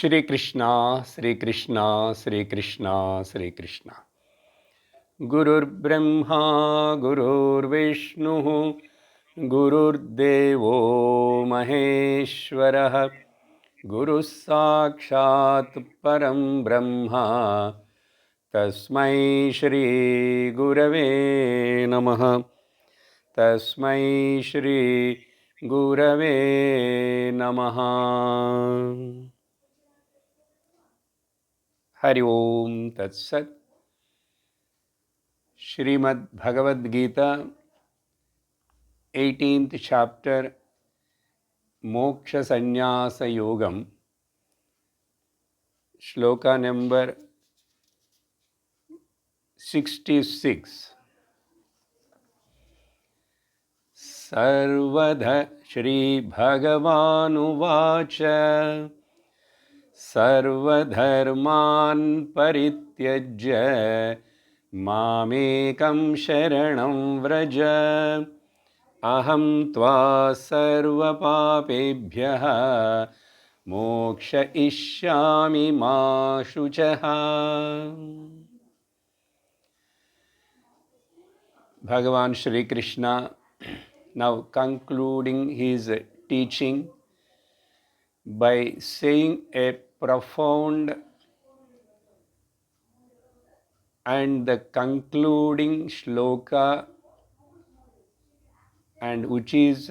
Shri Krishna, Shri Krishna, Shri Krishna, Shri Krishna. Gurur Brahma, Gurur Vishnu, Gurur Devo Maheshwara, Guru Sakshat Param Brahma, Tasmai Shri Gurave Namaha, Tasmai Shri Gurave Namaha. Hari Om Tat Sat. Srimad Bhagavad Gita, 18th chapter, Moksha Sannyasa Yogam, Shloka number 66. Sarvadha Shri Bhagavanuvacha Sarvadharman Parityajya Mamekam Sharanam Vraja Aham tva sarva papebhyah moksha ishyami ma shuchaha. Bhagavan Shri Krishna now concluding his teaching by saying a profound and the concluding shloka, and which is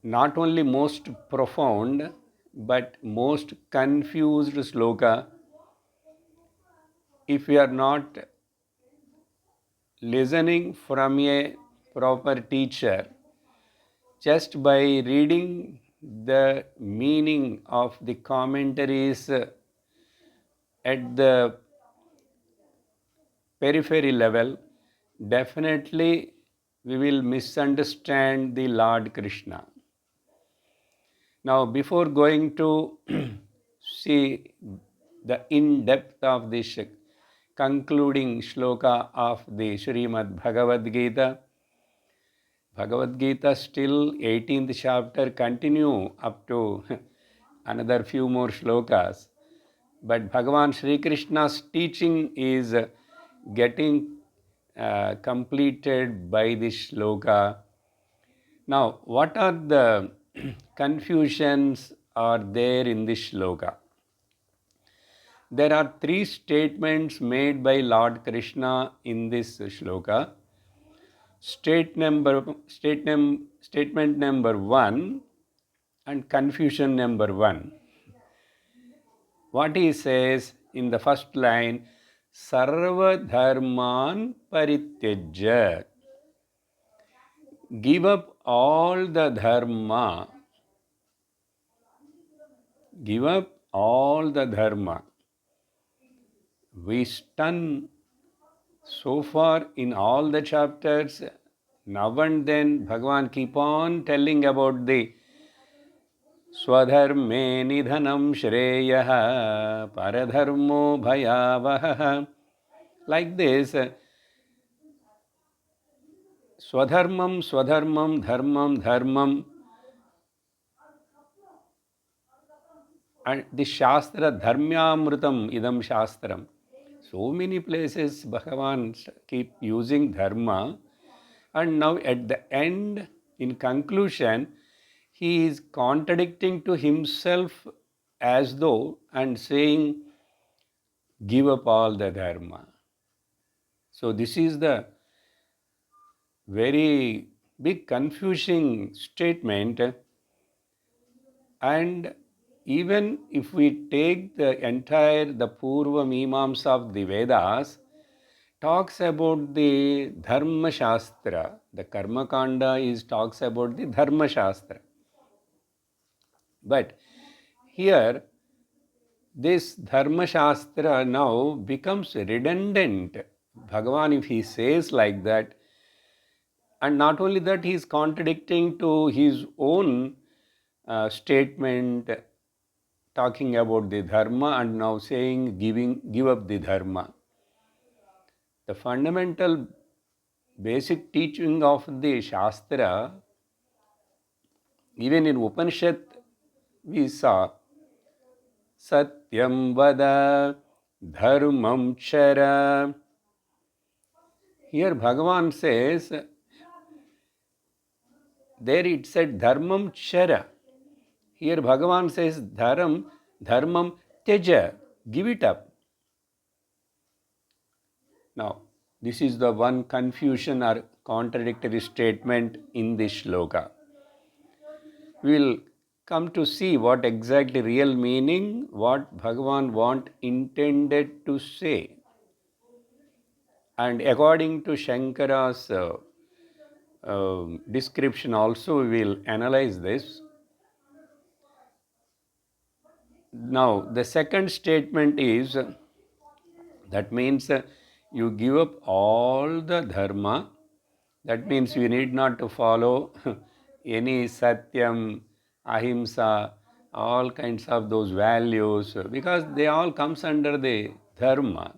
not only most profound but most confused sloka. If we are not listening from a proper teacher, just by reading the meaning of the commentaries at the periphery level, definitely we will misunderstand the Lord Krishna. Now, before going to see the in-depth of this concluding shloka of the Srimad Bhagavad Gita, Bhagavad Gita still 18th chapter continue up to another few more shlokas. But Bhagavan Sri Krishna's teaching is getting completed by this shloka. Now, what are the confusions are there in this shloka? There are three statements made by Lord Krishna in this shloka. Statement number 1 and confusion number 1. What he says in the first line, Sarva Dharman Parityajya. Give up all the dharma. Give up all the dharma. We stun so far in all the chapters. Now and then Bhagavan keep on telling about the Swadharme nidhanam shreyah paradharmo bhayavaha. Like this, Swadharmam, Swadharmam, Dharmam, Dharmam. And the Shastra, Dharmyamrutam idam Shastram. So many places Bhagavan keep using dharma, and now at the end, in conclusion, he is contradicting to himself as though and saying, give up all the dharma. So this is the very big confusing statement, and even if we take the Purva Mimamsa of the Vedas, talks about the Dharma Shastra. The Karma Kanda talks about the Dharma Shastra. But here, this Dharma Shastra now becomes redundant. Bhagavan, if he says like that, and not only that, he is contradicting to his own statement, talking about the Dharma and now saying give up the Dharma. The fundamental basic teaching of the Shastra, even in Upanishad we saw satyam vada dharmam chara. Here Bhagavan says, there it said dharmam chara. Here Bhagavan says dharmam teja, give it up. Now, this is the one confusion or contradictory statement in this shloka. We will come to see what exactly real meaning, what Bhagavan intended to say. And according to Shankara's description also, we will analyze this. Now, the second statement is, that means you give up all the dharma. That means you need not to follow any satyam, ahimsa, all kinds of those values, because they all comes under the dharma.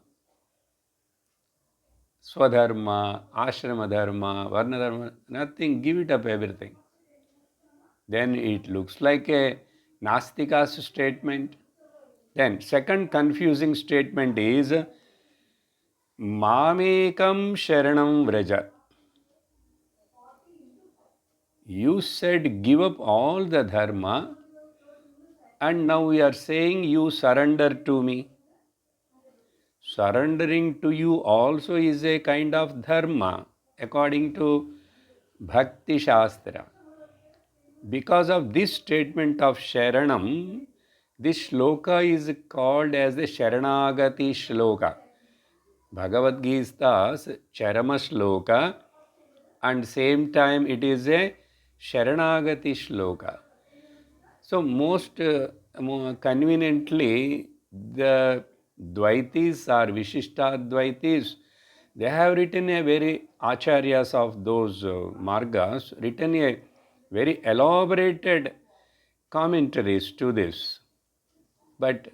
Swadharma, ashrama dharma, varna dharma, nothing, give it up everything. Then it looks like a Nastika's statement. Then second confusing statement is Mamekam Sharanam Vraja. You said give up all the dharma, and now we are saying you surrender to me. Surrendering to you also is a kind of dharma according to Bhakti Shastra. Because of this statement of Sharanam, this shloka is called as the Sharanagati shloka. Bhagavad Gita's Charama shloka, and same time it is a Sharanagati shloka. So most conveniently, the Dvaitis or Vishishtadvaitis, they have written a very acharyas of those margas, written a very elaborated commentaries to this. But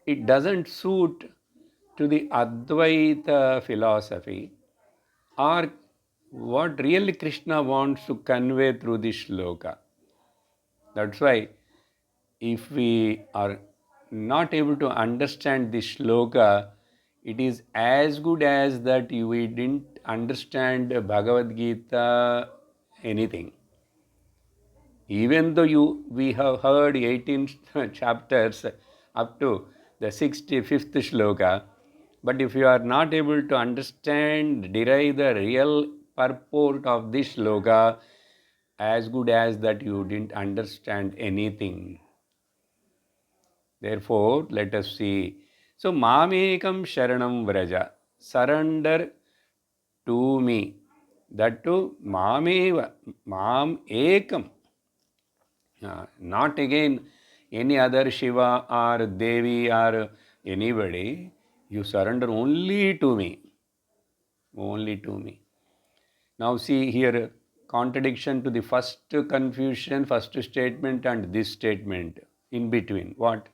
it doesn't suit to the Advaita philosophy or what really Krishna wants to convey through this shloka. That's why if we are not able to understand this shloka, it is as good as that we didn't understand Bhagavad Gita anything. Even though we have heard 18 chapters up to the 65th shloka, but if you are not able to understand, derive the real purport of this shloka, as good as that you didn't understand anything. Therefore, let us see. So, Mamekam Sharanam Vraja. Surrender to me. That too, Mameva. Mam Ekam. Not again any other Shiva or Devi or anybody. You surrender only to me. Only to me. Now see here, contradiction to the first confusion, first statement and this statement in between. What?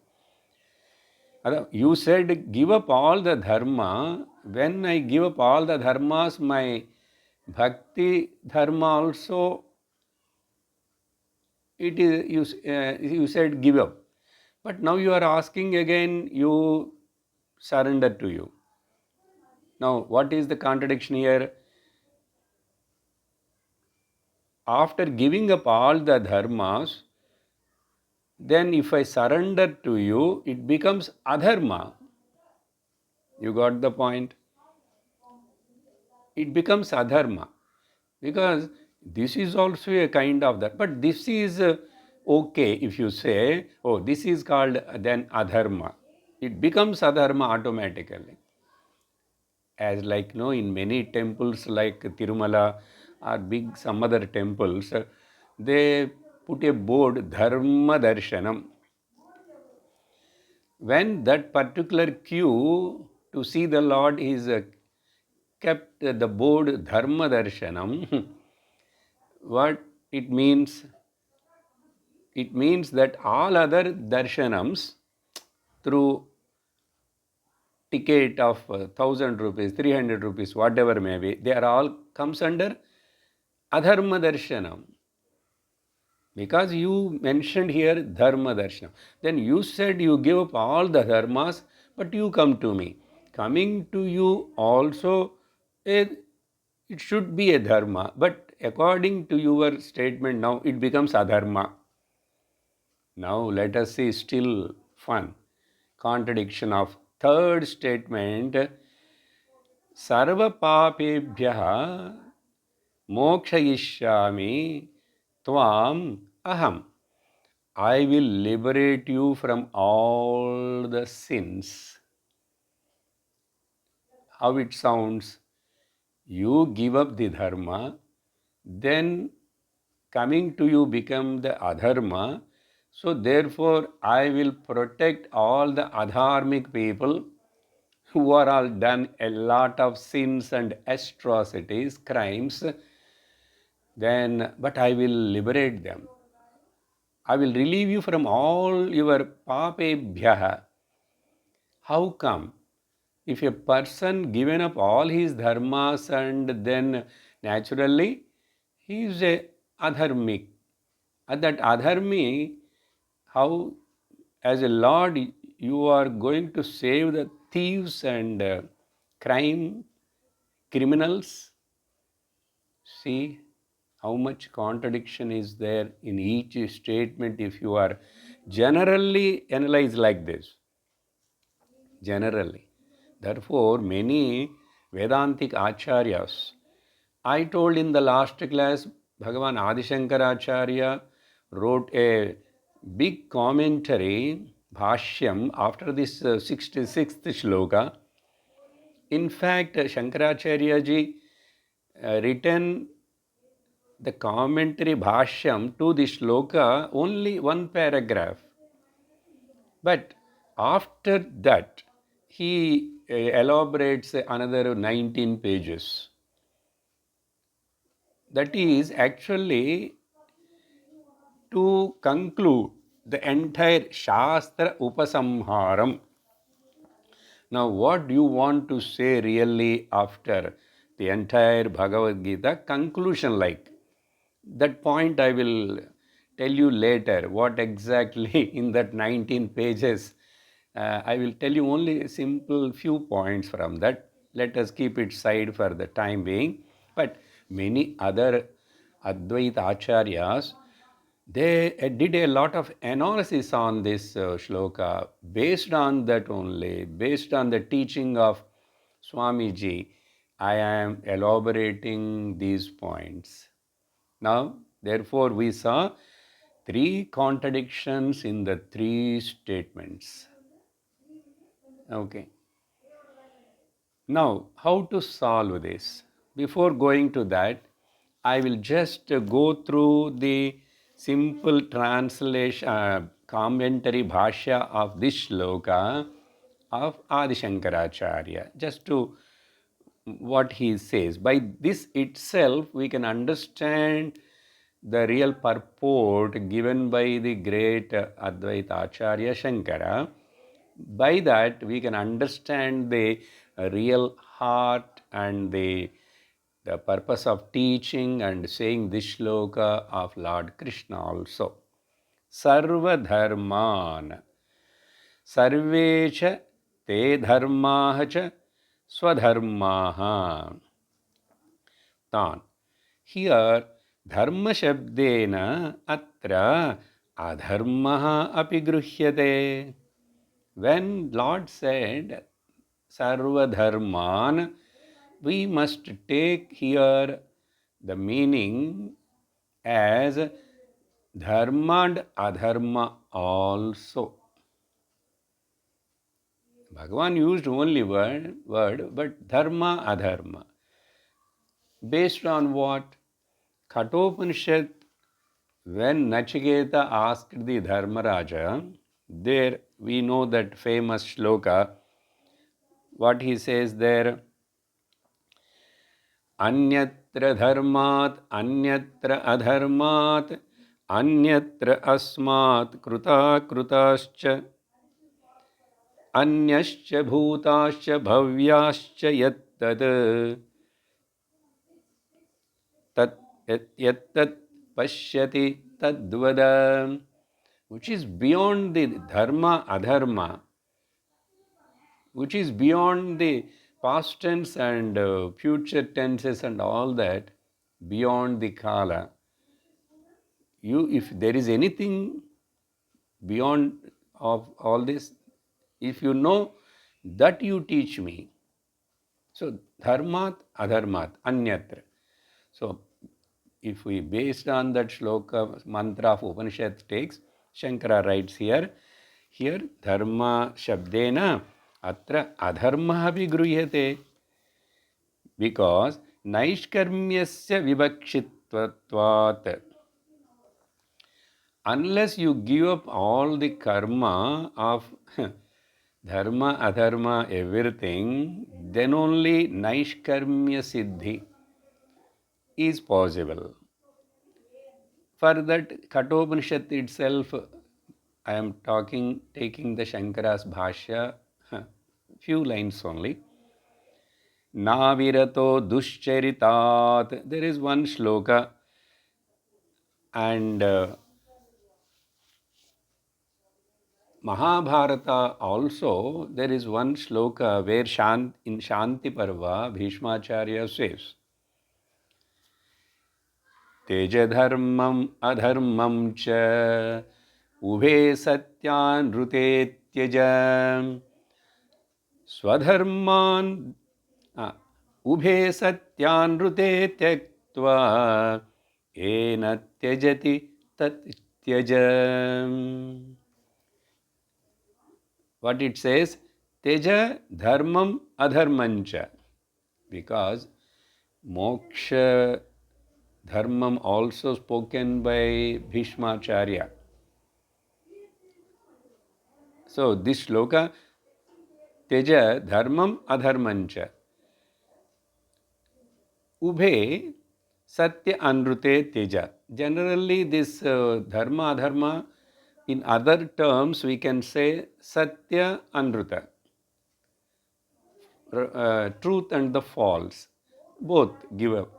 You said give up all the dharma. When I give up all the dharmas, my bhakti dharma also, it is you said give up. But now you are asking again, you surrender to you. Now, what is the contradiction here? After giving up all the dharmas, then if I surrender to you, it becomes adharma. You got the point? It becomes adharma. Because this is also a kind of that. But this is okay if you say, oh, this is called then adharma. It becomes adharma automatically. As like in many temples like Tirumala or big some other temples, they put a board Dharma Darshanam. When that particular queue to see the Lord is kept the board Dharma Darshanam, what it means? It means that all other darshanams through ticket of 1000 rupees, 300 rupees, whatever may be, they are all comes under adharma darshanam. Because you mentioned here dharma darshanam. Then you said you give up all the dharmas, but you come to me. Coming to you also, it should be a dharma, but according to your statement now, it becomes adharma. Now let us see still fun. Contradiction of third statement. Sarva papebhyah mokshayishyami tvam aham. I will liberate you from all the sins. How it sounds? You give up the dharma, then coming to you become the adharma. So therefore, I will protect all the adharmic people who are all done a lot of sins and atrocities, crimes. Then, but I will liberate them. I will relieve you from all your papebhyah. How come? If a person given up all his dharmas and then naturally he is a adharmic. And that adharmi, how as a Lord you are going to save the thieves and crime criminals? See how much contradiction is there in each statement if you are generally analyzed like this. Generally. Therefore, many Vedantic Acharyas, I told in the last class, Bhagavan Adi Shankaracharya wrote a big commentary, Bhashyam, after this 66th shloka. In fact, Shankaracharya ji written the commentary Bhashyam to the shloka only one paragraph. But after that, he elaborates another 19 pages. That is actually to conclude the entire Shastra Upasamharam. Now, what do you want to say really after the entire Bhagavad Gita conclusion like? That point I will tell you later what exactly in that 19 pages. I will tell you only a simple few points from that. Let us keep it aside for the time being. But many other Advaita Acharyas, they did a lot of analysis on this shloka. Based on that only, based on the teaching of Swamiji, I am elaborating these points. Now, therefore, we saw three contradictions in the three statements. Okay. Now, how to solve this? Before going to that, I will just go through the simple translation, commentary bhashya of this shloka of Adi Shankaracharya, just to what he says. By this itself, we can understand the real purport given by the great Advaita Acharya Shankara. By that, we can understand the real heart and the purpose of teaching and saying this shloka of Lord Krishna also. Sarva dharman sarvecha te dharmaha cha swadharmaha. Tan. Here, dharma shabdena atra adharmaha api gruhyate. When Lord said sarva dharman, we must take here the meaning as dharma and adharma also. Bhagavan used only word, but dharma, adharma. Based on what? Kathopanishad, when Nachiketa asked the Dharmaraja, there we know that famous shloka, what he says there, Anyatra dharmat, anyatra adharmat, anyatra asmat kruta krutascha, anyascha bhutascha bhavyascha yattad tat yattat pashyati tadvada, which is beyond the dharma, adharma, which is beyond the past tense and future tenses and all that, beyond the kala. If there is anything beyond of all this, if you know, that you teach me. So dharmat, adharmat, anyatra. So if we based on that shloka mantra of Upanishad takes, Shankara writes here dharma shabdena atra adharma api gruyate, because naishkarmyasya vibhakshitvatvat, unless you give up all the karma of dharma, adharma, everything, then only naishkarmya siddhi is possible. For that, Kathopanishad itself, I am taking the Shankara's Bhashya, few lines only. Navirato duscharitat. There is one shloka, and Mahabharata also, there is one shloka where in Shanti Parva, Bhishmacharya says, Teja dharmam adharmam cha ubhe satyan rute tyaja swadharman ubhe satyan rute tyaktva ena tyajati tat tyajam. What it says? Teja dharmam adharmancha. Because moksha dharmam also spoken by Bhishmacharya. So this shloka, Teja dharmam adharmancha. Ubhe satya anrute teja. Generally this dharma adharma, in other terms we can say satya anruta. Truth and the false, both give up.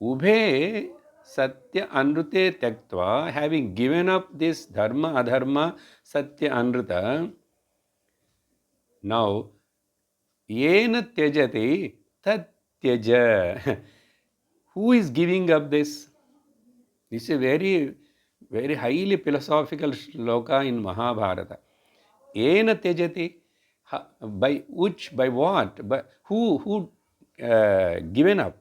Ubhe satya anrute tyaktva, having given up this dharma adharma satya anruta, now yena tyajati tat tyaja. Who is giving up this? This is a very, very highly philosophical shloka in Mahabharata. Yena tyajati, by which, by what, by who given up?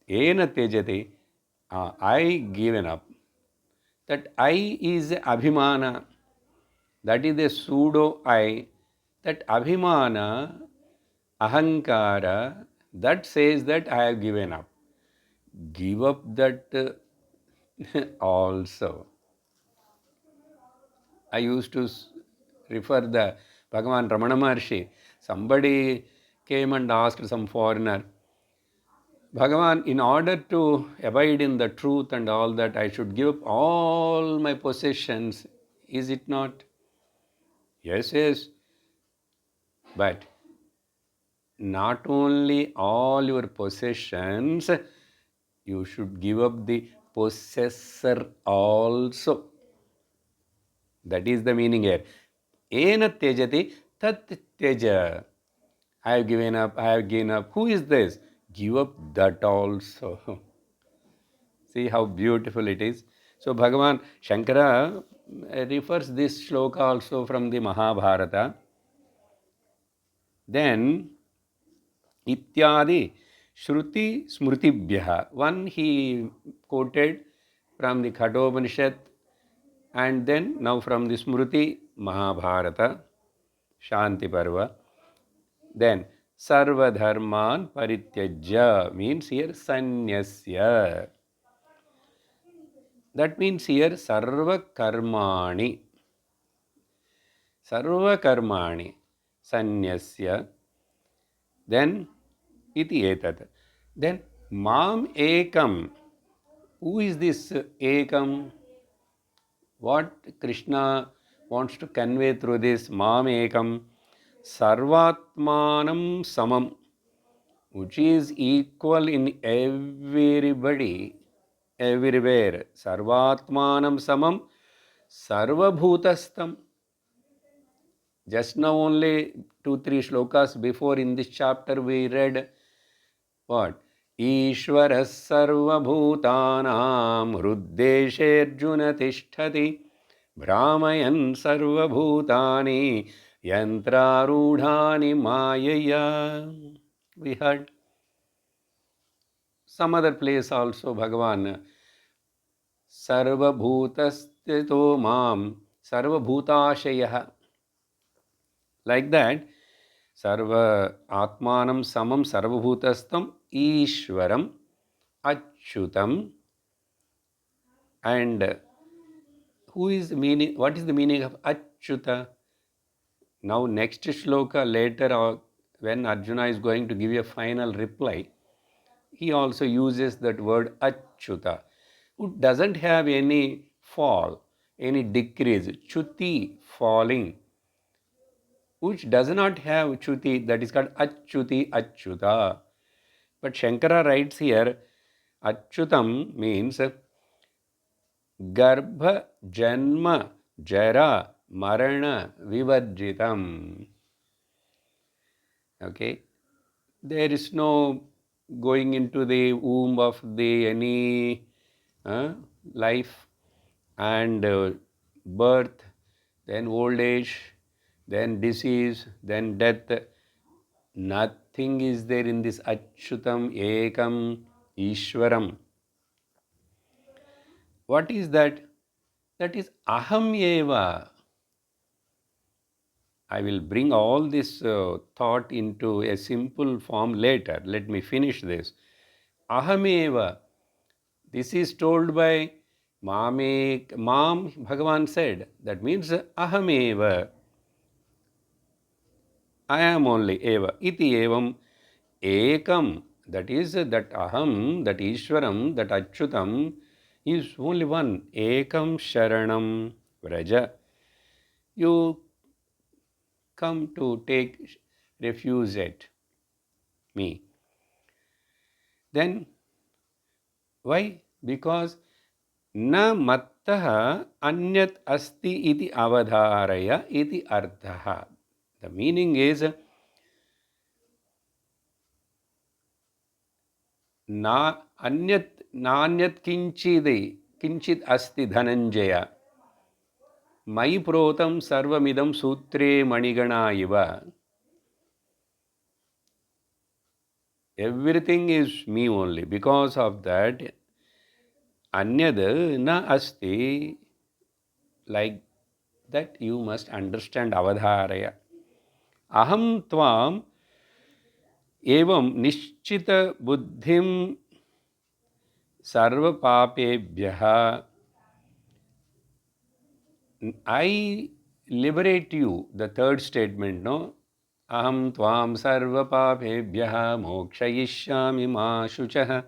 Ena tejati, I given up. That I is abhimana. That is a pseudo I. That abhimana, ahankara, that says that I have given up. Give up that also. I used to refer the Bhagavan Ramana Maharshi. Somebody came and asked some foreigner, Bhagavan, in order to abide in the truth and all that, I should give up all my possessions. Is it not? Yes, yes. But not only all your possessions, you should give up the possessor also. That is the meaning here. Ena tejati tat teja. I have given up, I have given up. Who is this? Give up that also. See how beautiful it is. So Bhagavan Shankara refers this shloka also from the Mahabharata. Then Ityadi Shruti Smritibhyaha. One he quoted from the Kathopanishad, and then now from the Smriti Mahabharata, Shanti Parva. Then Sarva Dharman Parityajya means here Sanyasya. That means here Sarva Karmani. Sarva Karmani Sanyasya. Then iti etat. Then Mam Ekam. Who is this Ekam? What Krishna wants to convey through this Mam Ekam? Sarvatmanam Samam, which is equal in everybody. everywhere. Sarvatmanam samam sarvabhutastam. Just now only 2-3 shlokas before in this chapter we read what? Ishvaras sarvabhutanam hruddesherjuna tishtati Brahmayan sarvabhutani yantrarudhani mayaya. We heard some other place also Bhagavan sarvabhutasthito mam sarvabhutashayah. Like that, sarva atmanam samam sarvabhutastam ishwaram achyutam. And who is the meaning? What is the meaning of achyuta? Now next shloka later, when Arjuna is going to give a final reply, he also uses that word achyuta, who doesn't have any fall, any decrease, chuti, falling, which does not have chuti, that is called achyuti, achyuta. But Shankara writes here, achyutam means garbha, janma, jara, marana, vivarjitam. Okay, there is no going into the womb of the any life and birth, then old age, then disease, then death. Nothing is there in this Achyutam Ekam Ishwaram. What is that? That is Aham Eva. I will bring all this thought into a simple form later. Let me finish this. Aham Eva. This is told by Mam, Bhagavan said. That means Aham Eva. I am only Eva. Iti Evam Ekam. That is that Aham, that Ishwaram, that Achyutam is only one. Ekam Sharanam Vraja. You come to take refuge at me. Then why? Because na mattaha anyat asti iti avadharaya iti arthaha. The meaning is na anyat kinchit asti dhananjaya. Mai protam sarvamidam sutre manigana iva. Everything is me only. Because of that, anyad na asti, like that you must understand avadharaya. Aham tvam evam nishchita buddhim sarva papebhyaha. I liberate you. The third statement, no? Aham tvam sarva papebhyaha mokshayishyami ma shuchah.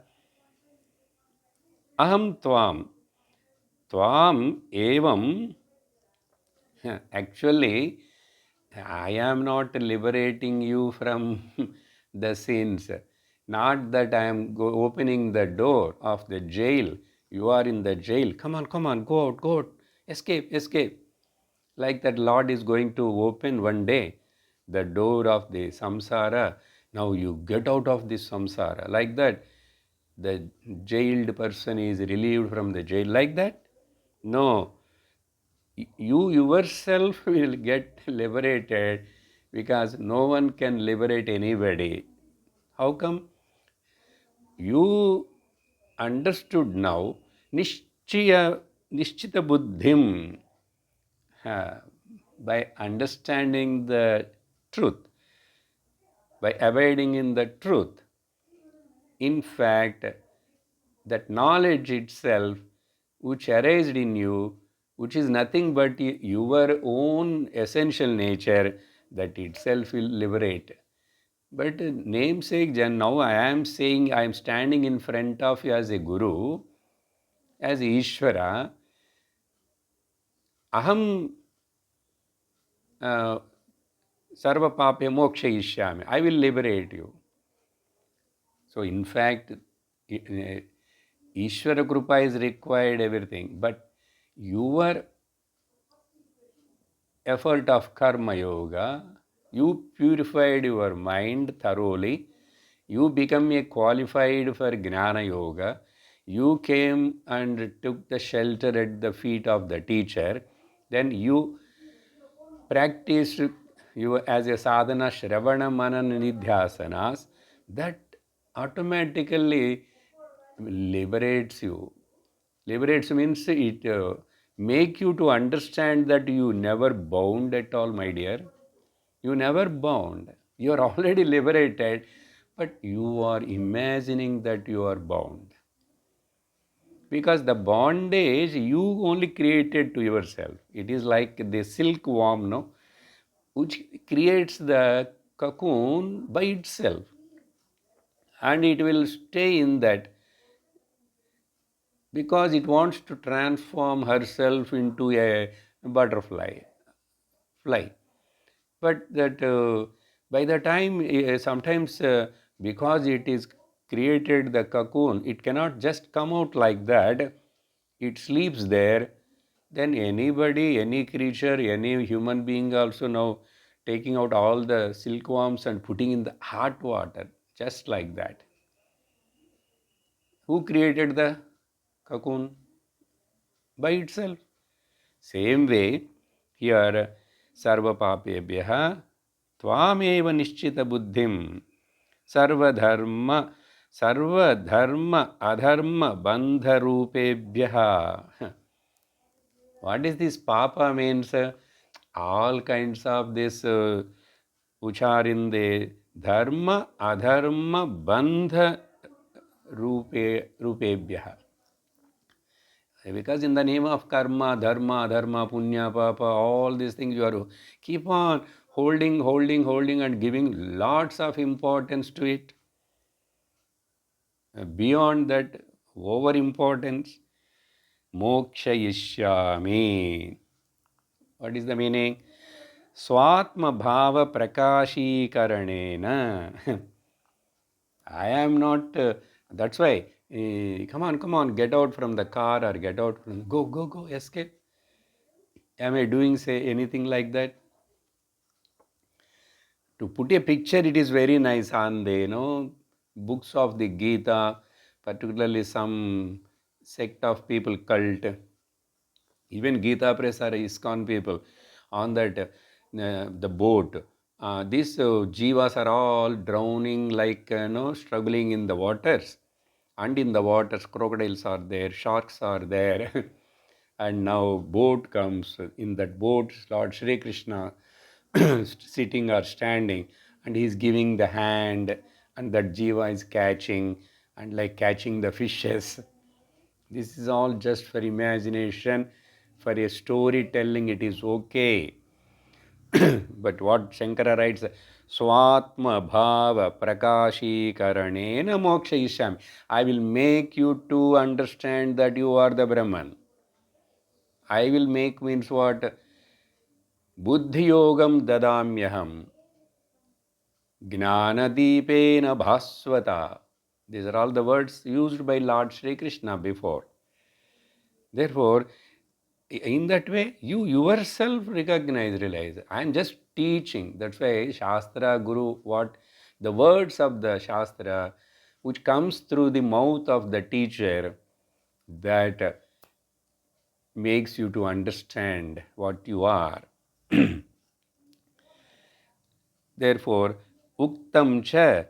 Aham tvam. Tvam evam. Actually, I am not liberating you from the sins. Not that I am opening the door of the jail. You are in the jail. Come on, go out, escape, escape. Like that, Lord is going to open one day the door of the samsara. Now you get out of this samsara. Like that, the jailed person is relieved from the jail. Like that? No. You yourself will get liberated because no one can liberate anybody. How come? You understood now nishchita buddhim, by understanding the truth, by abiding in the truth. In fact, that knowledge itself which arised in you, which is nothing but your own essential nature, that itself will liberate. But namesake, now I am saying, I am standing in front of you as a Guru, as Ishvara. Aham sarva pape mokshayishyami. I will liberate you. So in fact, Ishvara Krupa is required, everything. But your effort of Karma Yoga, you purified your mind thoroughly. You become a qualified for Gnana Yoga. You came and took the shelter at the feet of the teacher. Then you practiced you as a sadhana Shravana Manana Nidhyasanas. That automatically liberates you. Liberates means it make you to understand that you never bound at all, my dear. You never bound. You are already liberated, but you are imagining that you are bound. Because the bondage you only created to yourself. It is like the silkworm, no, which creates the cocoon by itself, and it will stay in that because it wants to transform herself into a butterfly, fly. But that by the time sometimes because it is created the cocoon, it cannot just come out like that. It sleeps there. Then anybody, any creature, any human being also now taking out all the silkworms and putting in the hot water, just like that. Who created the cocoon? By itself. Same way, here, sarva papebhyaha tvameva nishchita buddhim sarvadharma adharma bandha rupebhyaha. What is this papa means? All kinds of this ucharinde dharma adharma bandha rupebhyaha. Because in the name of karma, dharma, dharma, punya, papa, all these things you are keep on holding and giving lots of importance to it. Beyond that, over importance, mokshayishyami. What is the meaning? Swatma bhava prakashikaranena. I am not, that's why, come on, get out from the car or get out from, go, escape. Am I doing, say, anything like that? To put a picture, it is very nice on the, books of the Gita, particularly some sect of people, cult, even Gita Press or ISKCON people, on that, the boat. These jivas are all drowning like, struggling in the waters. And in the waters, crocodiles are there, sharks are there. And now boat comes. In that boat, Lord Shri Krishna sitting or standing, and he is giving the hand, and that jiva is catching, and like catching the fishes. This is all just for imagination, for a storytelling, it is okay. But what Shankara writes, Swatma bhava prakashi karanena mokshayishyami. I will make you to understand that you are the Brahman. I will make means what? Buddhi yogam dadamyaham. Gnanadipena bhasvata. These are all the words used by Lord Shri Krishna before. Therefore, in that way, you yourself realize, I am just teaching. That's why Shastra, Guru, what the words of the Shastra, which comes through the mouth of the teacher, that makes you to understand what you are. Therefore, Uktam cha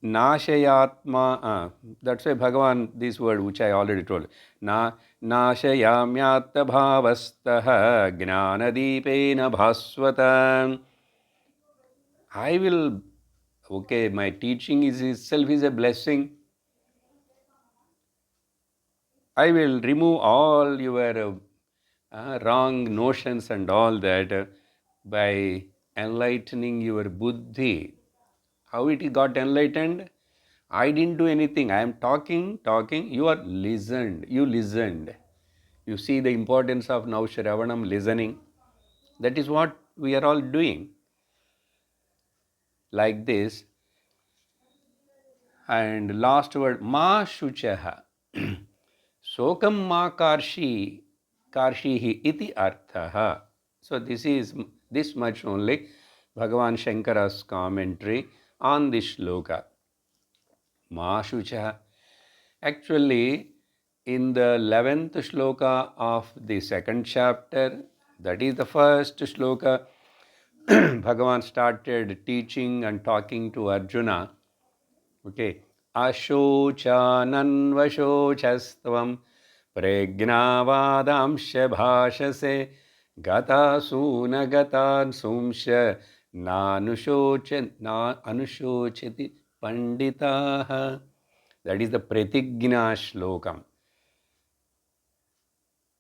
Nashayatma, that's why Bhagavan, this word which I already told, Nashayamyatta bhavastaha gnanadipena bhasvata. I will, okay, my teaching is itself is a blessing. I will remove all your wrong notions and all that by enlightening your buddhi. How it got enlightened? I didn't do anything. I am talking. You are listened. You listened. You see the importance of now Shravanam, listening. That is what we are all doing. Like this. And last word, ma shuchaha. Sokam ma karshihi iti arthaha. So this much only Bhagavan Shankara's commentary on this shloka. Ma shucha. Actually, in the 11th shloka of the second chapter, that is the first shloka, Bhagavan started teaching and talking to Arjuna. Okay. Ashochananvashocastvam pregnavadamsha bhashase gatasuna gatansumsha na anushochati panditaha. That is the pratigna shlokam.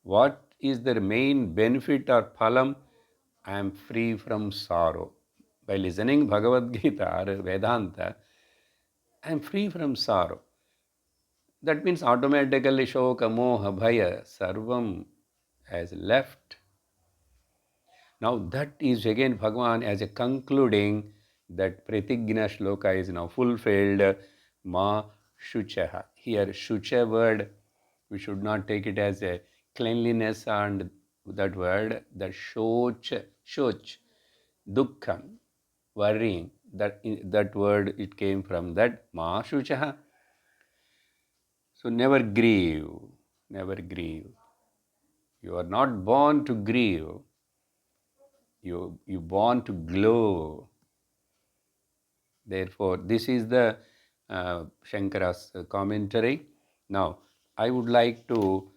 What is the main benefit or phalam? I am free from sorrow. By listening Bhagavad Gita or Vedanta, I am free from sorrow. That means automatically shoka, moha, bhaya, sarvam has left. Now that is again Bhagavan as a concluding that pratigna shloka is now fulfilled. Ma shuchaha. Here shucha word, we should not take it as a cleanliness and that word, the shoch, dukkham, worrying. That word it came from that ma shuchaha. So never grieve, never grieve. You are not born to grieve. You born to glow. Therefore, this is the Shankara's commentary. Now, I would like to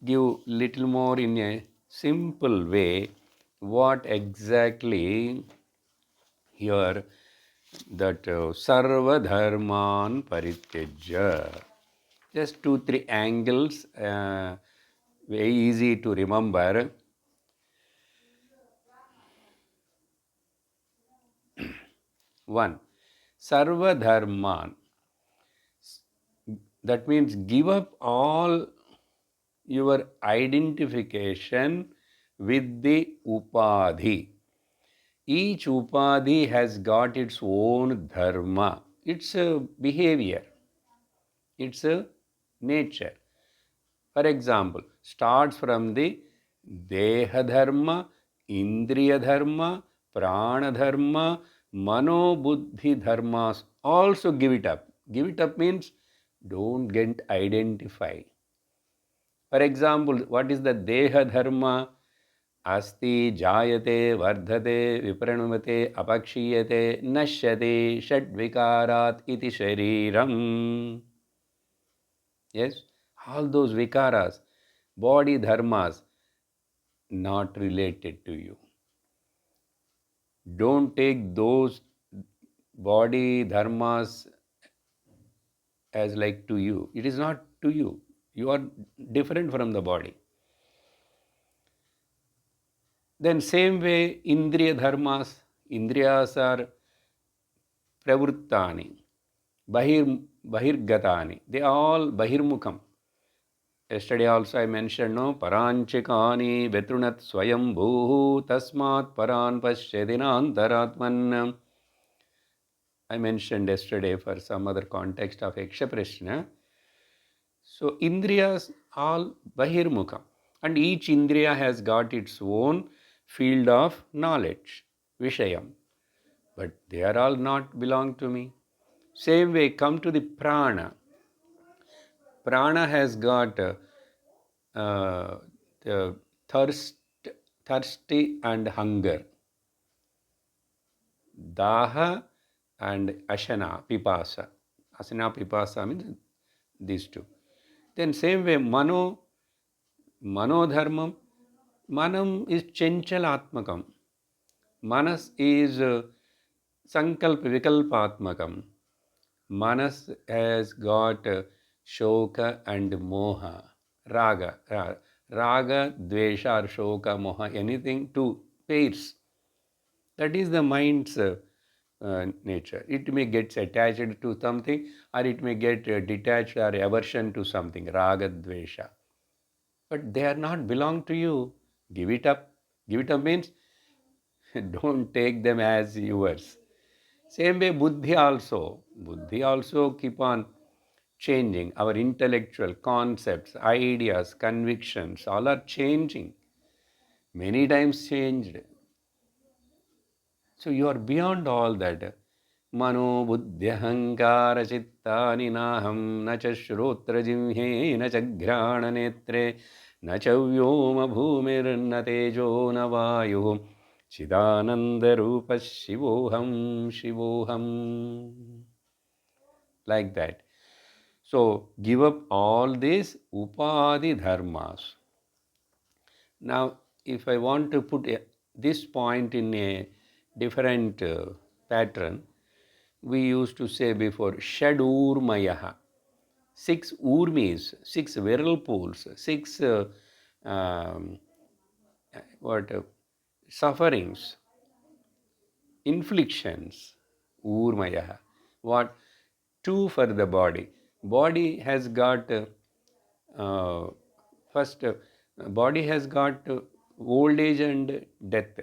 give little more in a simple way what exactly here that sarva dharman parityajya. Just 2-3 angles, very easy to remember. One, sarva dharman. That means give up all your identification with the upadhi. Each upadhi has got its own dharma. It's a behavior. It's a nature. For example, starts from the deha dharma, indriya dharma, prana dharma, mano buddhi dharmas. Also give it up. Give it up means don't get identified. For example, what is the deha dharma? Asti jayate vardhate vipranumate apakshiyate nashyate shadvikarat iti shariram. Yes, all those vikaras, body dharmas, not related to you. Don't take those body dharmas as like to you. It is not to you. You are different from the body. Then same way, indriya dharmas, indriyas are pravruttani, bahirgatani. They all bahirmukham. Yesterday also I mentioned, no, paranchikani vetrunat swayam bhuhu tasmat paran pasyadinantaratman. I mentioned yesterday for some other context of Yakshaprashna. So indriyas all bahirmukha. And each indriya has got its own field of knowledge, vishayam. But they are all not belong to me. Same way, come to the prana. Prana has got the thirsty and hunger. Daha and ashana, pipasa. Asana, pipasa means these two. Then same way, manodharmam. Manam is chanchalatmakam. Manas is sankalp vikalpatmakam. Manas has got shoka and moha, raga. Raga, dvesha or shoka, moha, anything to pairs. That is the mind's nature. It may get attached to something or it may get detached or aversion to something, raga, dvesha. But they are not belong to you. Give it up. Give it up means don't take them as yours. Same way buddhi also. Buddhi also keep on changing. Our intellectual concepts, ideas, convictions, all are changing. Many times changed. So you are beyond all that. Mano buddhyahankara chittani naham na cha shrotra jimhe na cha ghrana netre na cha vyoma bhumir na tejo na vayu chidananda rupa shivoham shivoham. Like that. So give up all these upadhi dharmas. Now, if I want to put this point in a different pattern, we used to say before Shadurmayaha. 6 urmis, 6 whirlpools, 6 um, what sufferings, inflictions, urmayaha. What? 2 for the body. Body has got first body has got old age and death,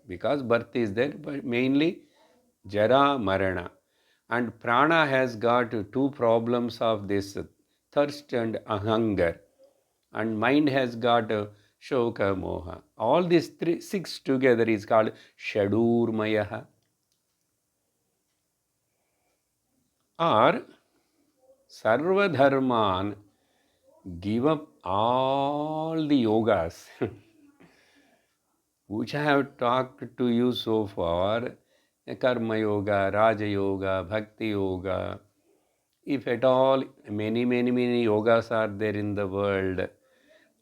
because birth is there, but mainly jara marana. And prana has got 2 problems of this thirst and hunger, and mind has got shoka moha. All these 6 together is called shadurmayaha. Or sarvadharman, give up all the yogas which I have talked to you so far, karma yoga, raja yoga, bhakti yoga. If at all, many yogas are there in the world.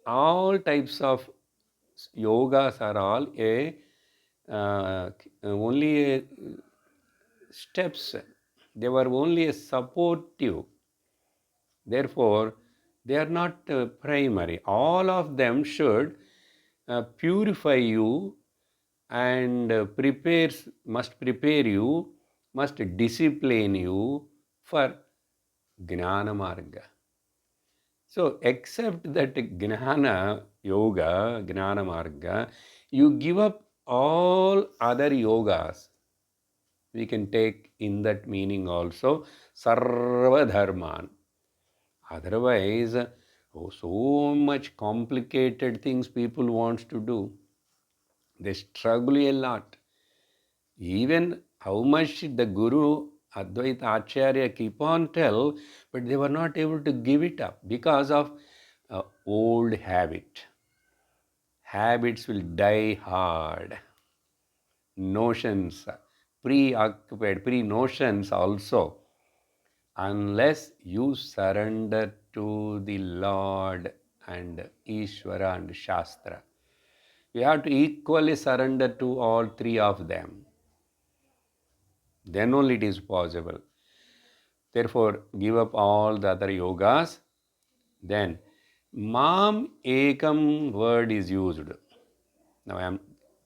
All types of yogas are all only steps. They were only a supportive. Therefore, they are not primary. All of them should purify you and must prepare you, must discipline you for Gnana Marga. So, except that Gnana Yoga, Gnana Marga, you give up all other yogas. We can take in that meaning also Sarva Dharman. Otherwise, so much complicated things people wants to do. They struggle a lot. Even how much the Guru Advaita Acharya keep on tell, but they were not able to give it up because of old habit. Habits will die hard. Notions, preoccupied, pre-notions also. Unless you surrender to the Lord and Ishvara and Shastra. You have to equally surrender to all 3 of them. Then only it is possible. Therefore, give up all the other yogas. Then, Mam Ekam word is used. Now, I am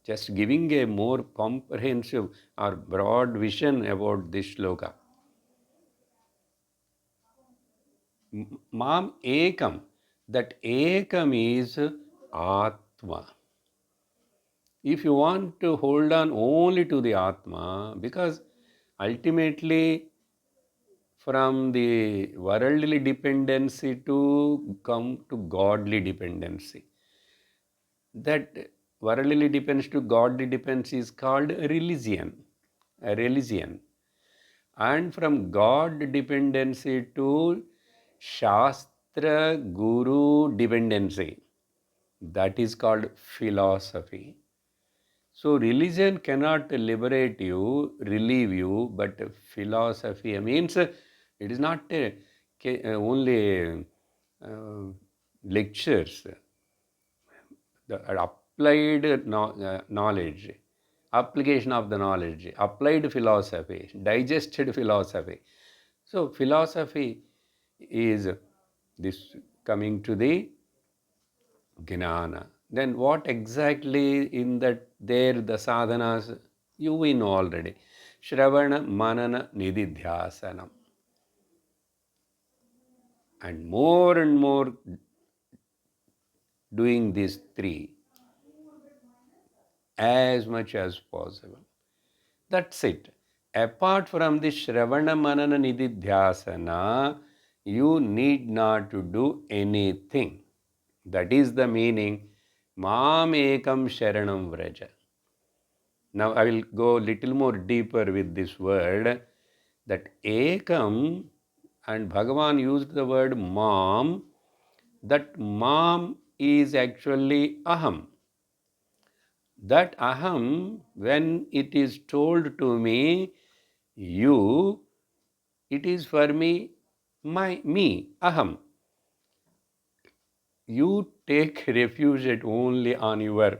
just giving a more comprehensive or broad vision about this shloka. Mam Ekam. That Ekam is Atma. If you want to hold on only to the Atma, because ultimately from the worldly dependency to come to godly dependency. That worldly depends to godly depends is called religion. A religion. And from God dependency to Shastra Guru dependency. That is called philosophy. So religion cannot liberate you, relieve you, but philosophy means it is not only lectures. The applied knowledge, application of the knowledge, applied philosophy, digested philosophy. So philosophy is this coming to the Gnana. Then what exactly in that there the sadhanas, you we know already. Shravana, Manana, Nididhyasanam. And more doing these 3 as much as possible. That's it. Apart from the Shravana, Manana, Nididhyasana, You need not to do anything. That is the meaning. Mam ekam sharanam vraja. Now I will go little more deeper with this word. That ekam, and Bhagavan used the word mam. That mam is actually aham. That aham, when it is told to me, you, it is for me, me, aham. You take refuge at only on your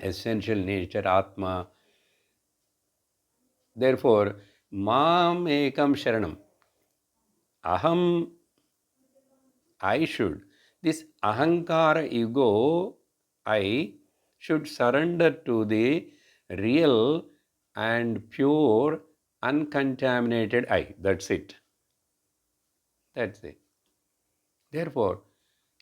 essential nature, Atma. Therefore, mam ekam sharanam. Aham, I should. This ahankara ego, I should surrender to the real and pure, uncontaminated I. That's it. That's it. Therefore,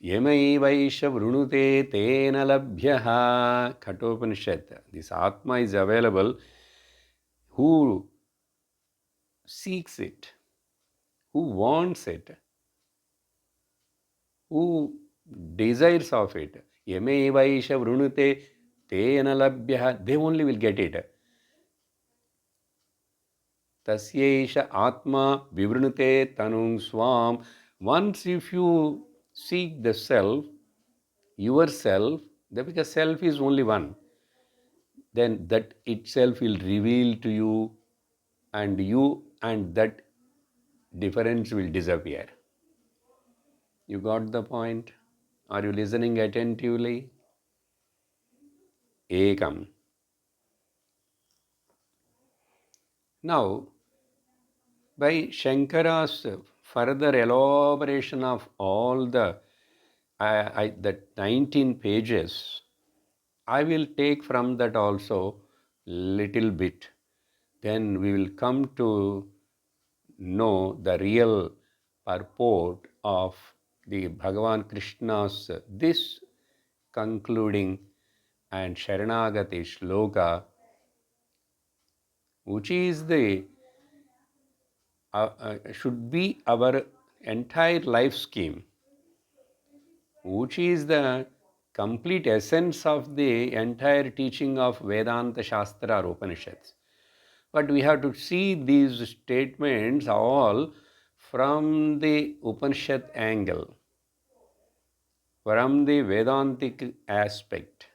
Yamaivaisha vrunute tena labhyaha. Kathopanishad. This Atma is available. Who seeks it? Who wants it? Who desires of it? Yamaivaisha vrunute tena labhyaha. They only will get it. Tasyaisha Atma vivrunute tanung swam. Once if you seek the self, yourself, because self is only one, then that itself will reveal to you, and that difference will disappear. You got the point? Are you listening attentively? Ekam. Now, by Shankara's further elaboration of all the 19 pages, I will take from that also little bit. Then we will come to know the real purport of the Bhagavan Krishna's this concluding and Sharanagati Shloka, which is the should be our entire life scheme, which is the complete essence of the entire teaching of Vedanta Shastra or Upanishads. But we have to see these statements all from the Upanishad angle, from the Vedantic aspect.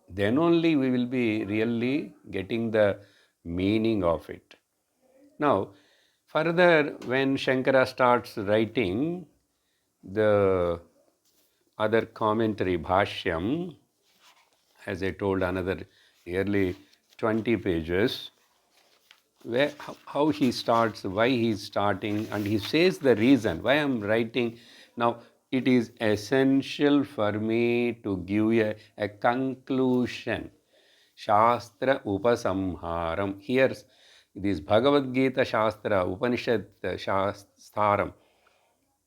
Then only we will be really getting the meaning of it. Now, further, when Shankara starts writing the other commentary, Bhashyam, as I told, another nearly 20 pages, where how he starts, why he is starting, and he says the reason why I am writing. Now, it is essential for me to give a conclusion. Shastra Upasamharam. Here, this Bhagavad Gita Shastra, Upanishad Shastaram,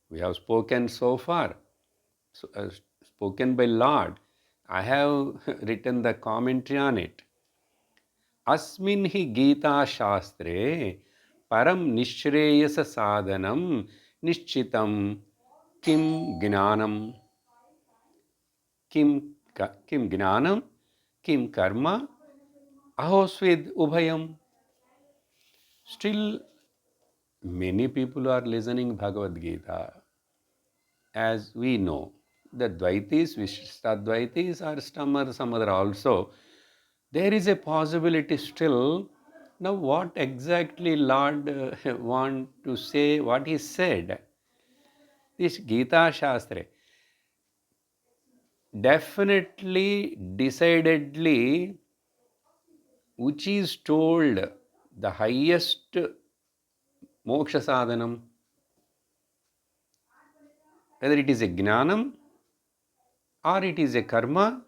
we have spoken so far, spoken by Lord. I have written the commentary on it. अस्मिन् हि गीताशास्त्रे परम निश्रेयस साधनम निश्चितम किम ज्ञानम किम ज्ञानम किम कर्म अहोस्विद उभयम. Still, many people are listening Bhagavad Gita. As we know, the Dvaitis, Vishishtadvaitis are some other also. There is a possibility still. Now, what exactly Lord want to say, what he said? This Gita Shastra, definitely, decidedly, which is told the highest moksha sadhanam, whether it is a jnanam, or it is a karma,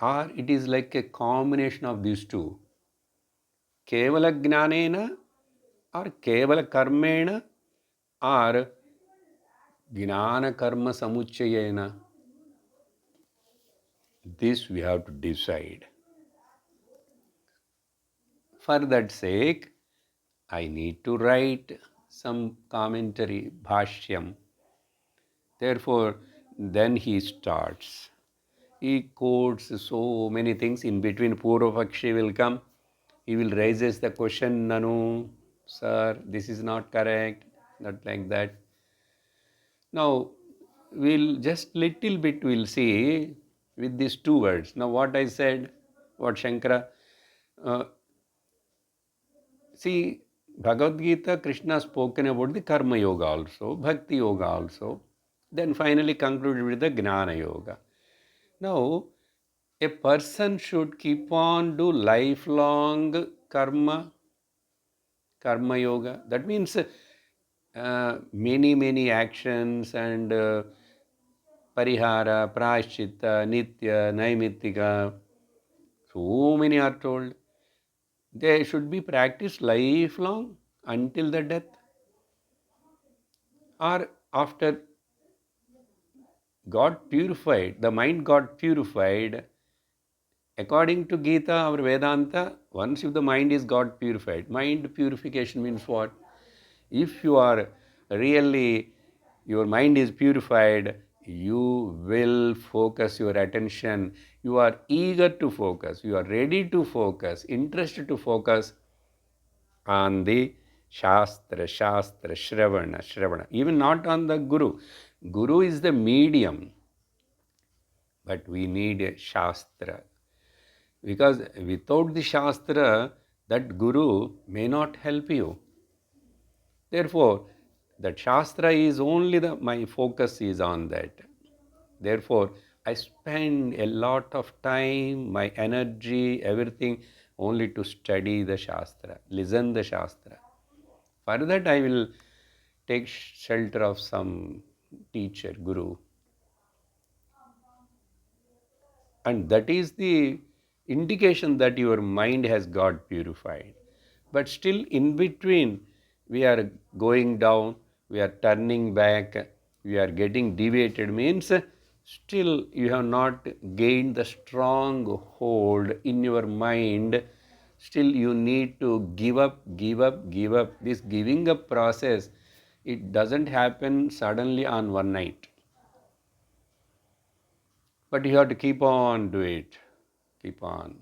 or it is like a combination of these two. Kevala jnanena or kevala karmena or jnana karma samuchayena. This we have to decide. For that sake, I need to write some commentary, bhashyam. Therefore, then he starts. He quotes so many things. In between, Purvapakshi will come. He will raises the question, Nanu, sir, this is not correct, not like that. Now, we'll just little bit we'll see with these two words. Now, what I said, what Shankara, uh, see, Bhagavad Gita, Krishna spoken about the Karma Yoga also, Bhakti Yoga also, then finally concluded with the Gnana Yoga. Now, a person should keep on do lifelong karma yoga. That means many actions and parihara, prashchitta, nitya, naimittika, so many are told. They should be practiced lifelong until the death, or after got purified, the mind got purified. According to Gita or Vedanta, once if the mind is got purified, mind purification means what? If you are really, your mind is purified, you will focus your attention. You are eager to focus, you are ready to focus, interested to focus on the Shravana. Even not on the Guru. Guru is the medium, but we need a Shastra. Because without the Shastra, that Guru may not help you. Therefore, that Shastra is only my focus is on that. Therefore, I spend a lot of time, my energy, everything only to study the Shastra, listen the Shastra. For that, I will take shelter of some teacher, Guru. And that is the indication that your mind has got purified. But still, in between, we are going down, we are turning back, we are getting deviated, means still you have not gained the strong hold in your mind. Still, you need to give up. This giving up process, it doesn't happen suddenly on one night. But you have to keep on do it. Keep on.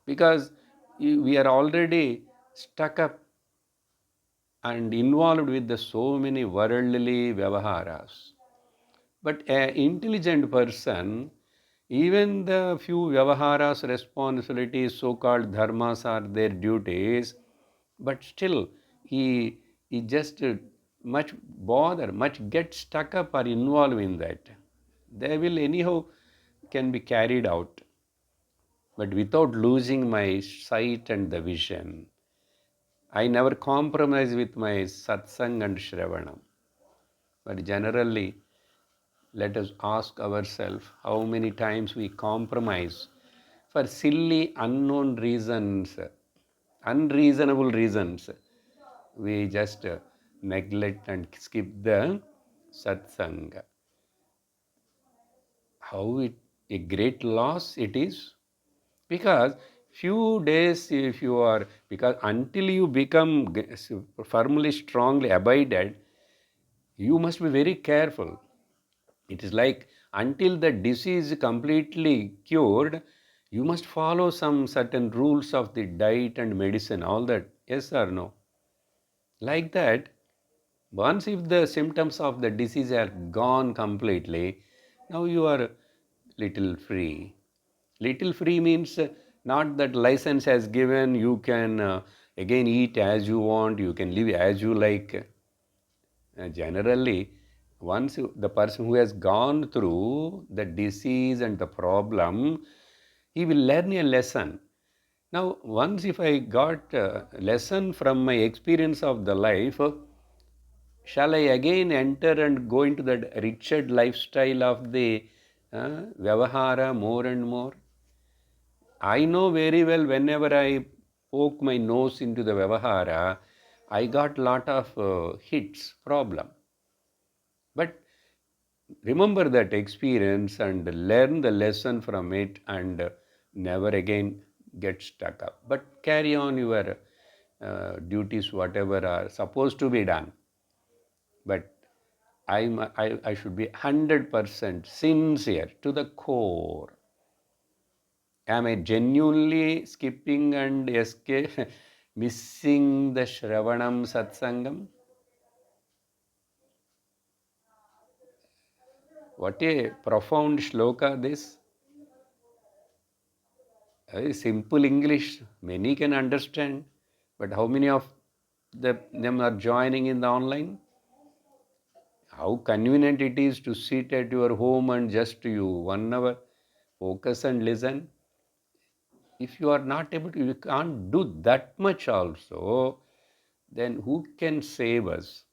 Because we are already stuck up and involved with the so many worldly vyavaharas. But an intelligent person, even the few vyavaharas, responsibilities, so-called dharmas are their duties, but still he just much get stuck up or involved in that. They will anyhow can be carried out. But without losing my sight and the vision, I never compromise with my satsang and shravanam. But generally, let us ask ourselves how many times we compromise for silly, unknown reasons, unreasonable reasons. We just neglect and skip the satsanga. A great loss it is. Because few days if you are, because until you become firmly, strongly abided, you must be very careful. It is like until the disease is completely cured, you must follow some certain rules of the diet and medicine, all that. Yes or no? Like that, once if the symptoms of the disease are gone completely, now you are little free. Little free means not that license has given, you can again eat as you want, you can live as you like. Generally, once the person who has gone through the disease and the problem, he will learn a lesson. Now, once if I got a lesson from my experience of the life, shall I again enter and go into that Richard lifestyle of the Vyavahara more and more? I know very well whenever I poke my nose into the Vyavahara, I got lot of hits, problem. But remember that experience and learn the lesson from it and never again get stuck up. But carry on your duties, whatever are supposed to be done. But I should be 100% sincere to the core. Am I genuinely skipping and escape, missing the Shravanam Satsangam? What a profound shloka this. Very simple English, many can understand. But how many of them are joining in the online? How convenient it is to sit at your home and just you 1 hour focus and listen. If you are not able to, you can't do that much also, then who can save us?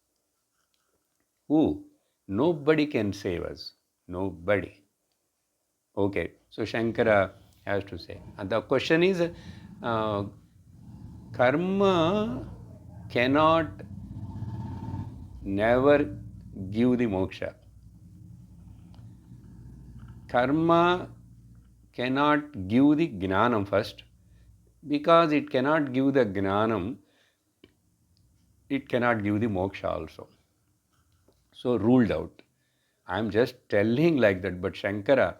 Who? Nobody can save us. Nobody. Okay, so Shankara has to say. And the question is karma cannot never give the moksha. Karma cannot give the gnanam first. Because it cannot give the gnanam, it cannot give the moksha also. So ruled out. I am just telling like that, but Shankara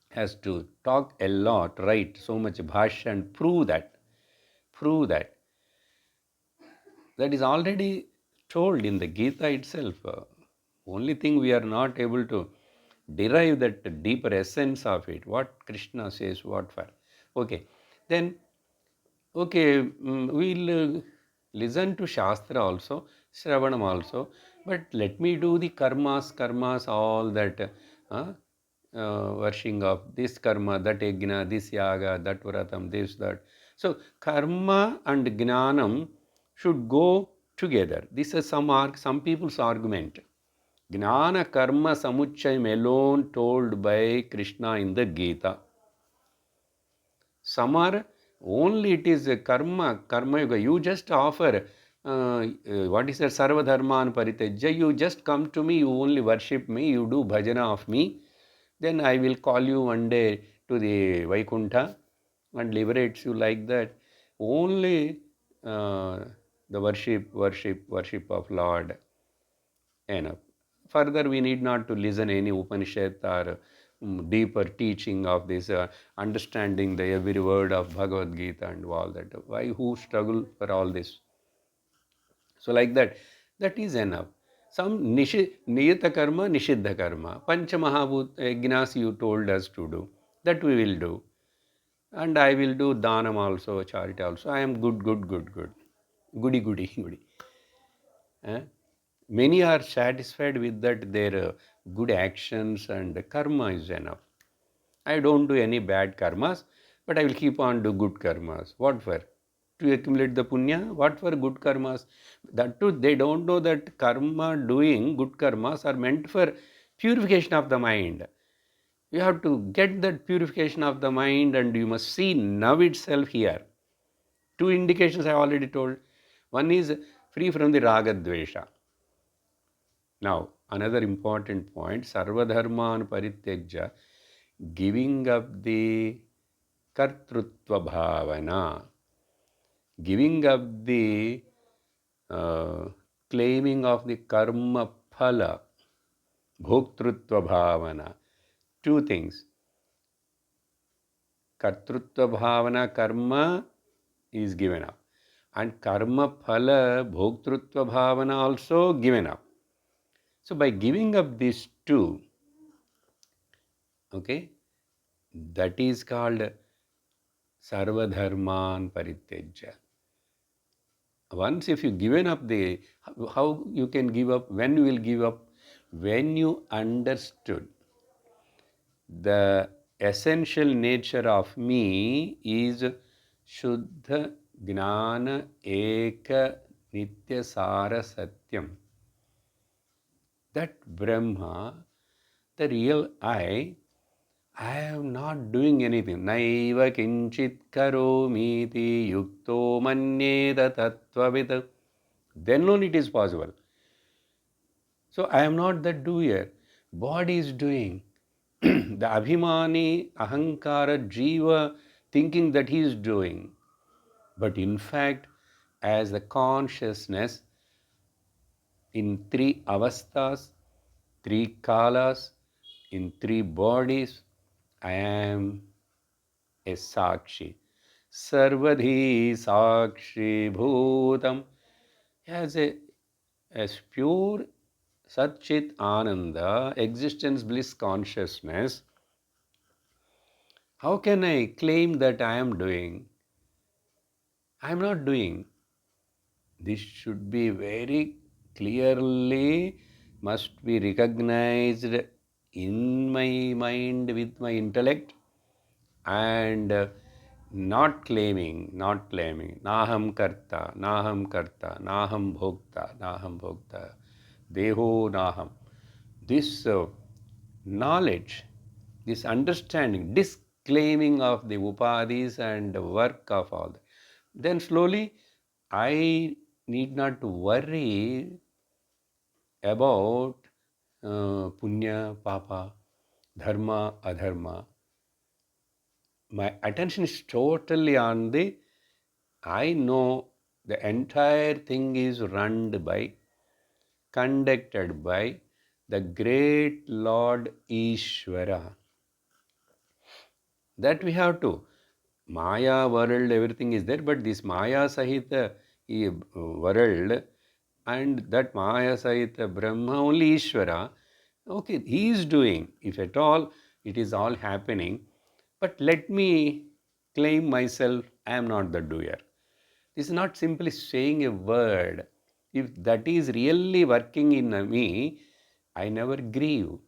has to talk a lot, write so much bhashya and prove that. Prove that. That is already told in the Gita itself. Only thing we are not able to derive that deeper essence of it. What Krishna says, what for. Okay. Then, okay, we'll listen to Shastra also, Shravanam also, but let me do the karmas, all that, worshing of this karma, that yajna, this yaga, that vratam, this, that. So, karma and gnanam should go together. This is some people's argument. Gnana karma samuchayam alone told by Krishna in the Gita. Some are only it is a karma yoga. You just offer what is that sarva dharman paritejya. You just come to me, you only worship me, you do bhajana of me. Then I will call you one day to the Vaikuntha and liberates you like that. Only the worship of Lord. Enough. Further, we need not to listen any Upanishad or deeper teaching of this, understanding the every word of Bhagavad Gita and all that. Why? Who struggle for all this? So like that, that is enough. Some niyata karma, nishiddha karma. Pancha Mahabhut yajnas you told us to do. That we will do. And I will do dhanam also, charity also. I am good. Goody. Eh? Many are satisfied with that their good actions and karma is enough. I don't do any bad karmas, but I will keep on do good karmas. What for? To accumulate the punya? What for good karmas? That too, they don't know that karma doing good karmas are meant for purification of the mind. You have to get that purification of the mind and you must see now itself here. Two indications I already told. One is free from the raga dvesha. Now, another important point, sarvadharman parityajya, giving up the kartrutva bhavana, giving up the claiming of the karma phala, bhoktrutva bhavana. Two things. Kartrutva bhavana, karma is given up. And karma phala, bhoktrutva bhavana also given up. So by giving up these two, okay, that is called sarvadharman parityajya. Once if you given up how you can give up, when you will give up? When you understood the essential nature of me is Shuddha Gnana Eka Nitya Sara Satyam. That Brahma, the real I am not doing anything. Naiva kinchit karomiti yukto manyeda tattvavid. Then only it is possible. So I am not the doer. Body is doing. The abhimani, ahankara, jiva thinking that he is doing. But in fact, as the consciousness in three avasthas, three kalas, in three bodies. I am a Sakshi. Sarvadhi Sakshi Bhutam. As as pure Satchit Ananda, existence bliss consciousness, how can I claim that I am doing? I am not doing. This should be very clearly, must be recognized in my mind with my intellect, and not claiming. Naham karta, naham karta, naham bhokta, naham bhokta, deho naham. This knowledge, this understanding, disclaiming of the upadhis and the work of all that, then slowly I need not to worry about punya, papa, dharma, adharma. My attention is totally on the, I know the entire thing is run by, conducted by the great Lord Ishvara. That we have to. Maya world, everything is there, but this Maya Sahita world and that Maya Sahita Brahma, only Ishvara, okay, he is doing, if at all it is all happening, but let me claim myself, I am not the doer. This is not simply saying a word. If that is really working in me, I never grieve,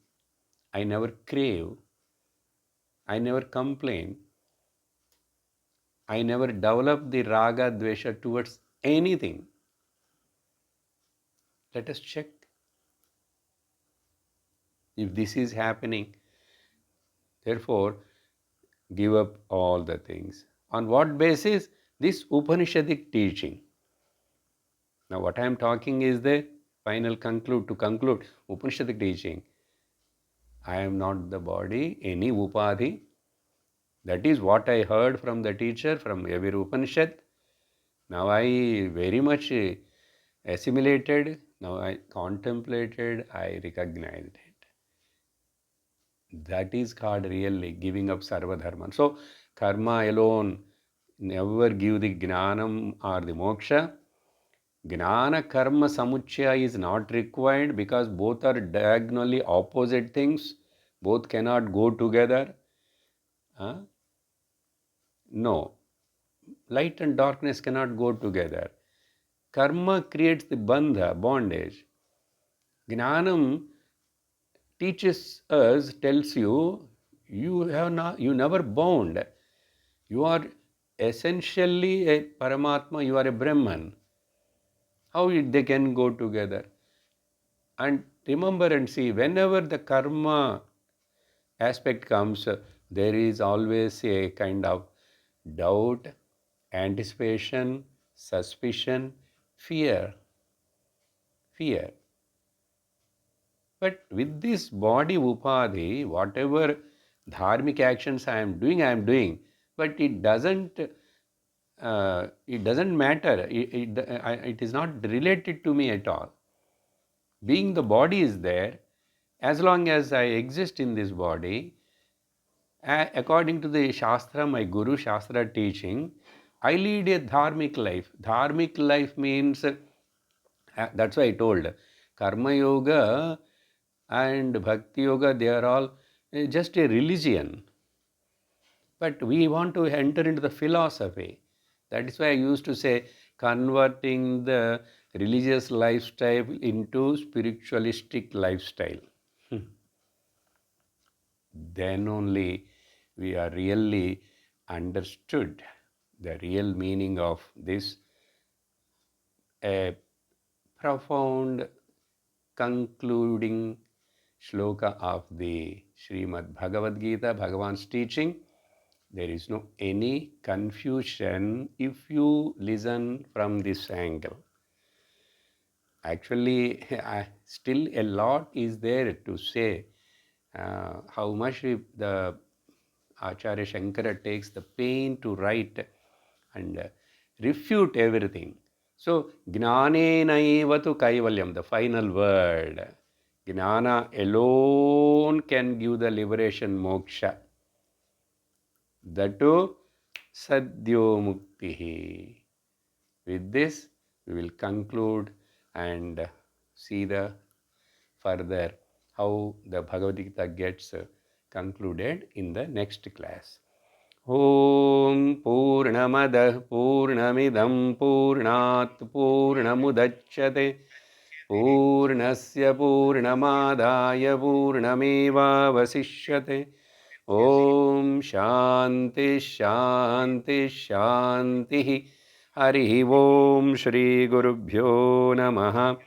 I never crave, I never complain, I never develop the raga dvesha towards anything. Let us check if this is happening. Therefore, give up all the things. On what basis? This Upanishadic teaching. Now, what I am talking is the final conclude. To conclude, Upanishadic teaching. I am not the body, any upadhi. That is what I heard from the teacher, from every Upanishad. Now I very much assimilated, now I contemplated, I recognized it. That is called really giving up sarva dharma. So karma alone never give the gnanam or the moksha. Gnana karma samuchaya is not required because both are diagonally opposite things. Both cannot go together. No. Light and darkness cannot go together. Karma creates the bandha, bondage. Gnanam teaches us, tells you, you never bound. You are essentially a Paramatma, you are a Brahman. How they can go together? And remember and see, whenever the karma aspect comes, there is always a kind of doubt, anticipation, suspicion, fear. Fear. But with this body upadhi, whatever dharmic actions I am doing, but it doesn't matter. It is not related to me at all. Being the body is there, as long as I exist in this body, according to the Shastra, my Guru Shastra teaching, I lead a dharmic life. Dharmic life means, that's why I told, Karma Yoga and Bhakti Yoga, they are all just a religion. But we want to enter into the philosophy. That is why I used to say, converting the religious lifestyle into spiritualistic lifestyle. Then only we are really understood the real meaning of this, a profound concluding shloka of the Srimad Bhagavad Gita, Bhagavan's teaching. There is no any confusion if you listen from this angle. Actually, still a lot is there to say. How much the Acharya Shankara takes the pain to write and refute everything. So, Gnanenaiva tu Kaivalyam, the final word. Gnana alone can give the liberation moksha. That too, Sadhyo Muktihi. With this, we will conclude and see the further how the Bhagavad Gita gets concluded in the next class. Om Purnamadah Purnamidam Purnat Purnamudachyate Purnasya Purnamadaya Purnameva Vasishyate. Om Shanti Shanti Shanti. Hari Om Shri Gurubhyo Namaha.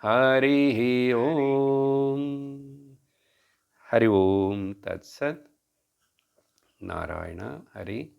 Hari Om. Hari Om Tat Sat. Narayana Hari.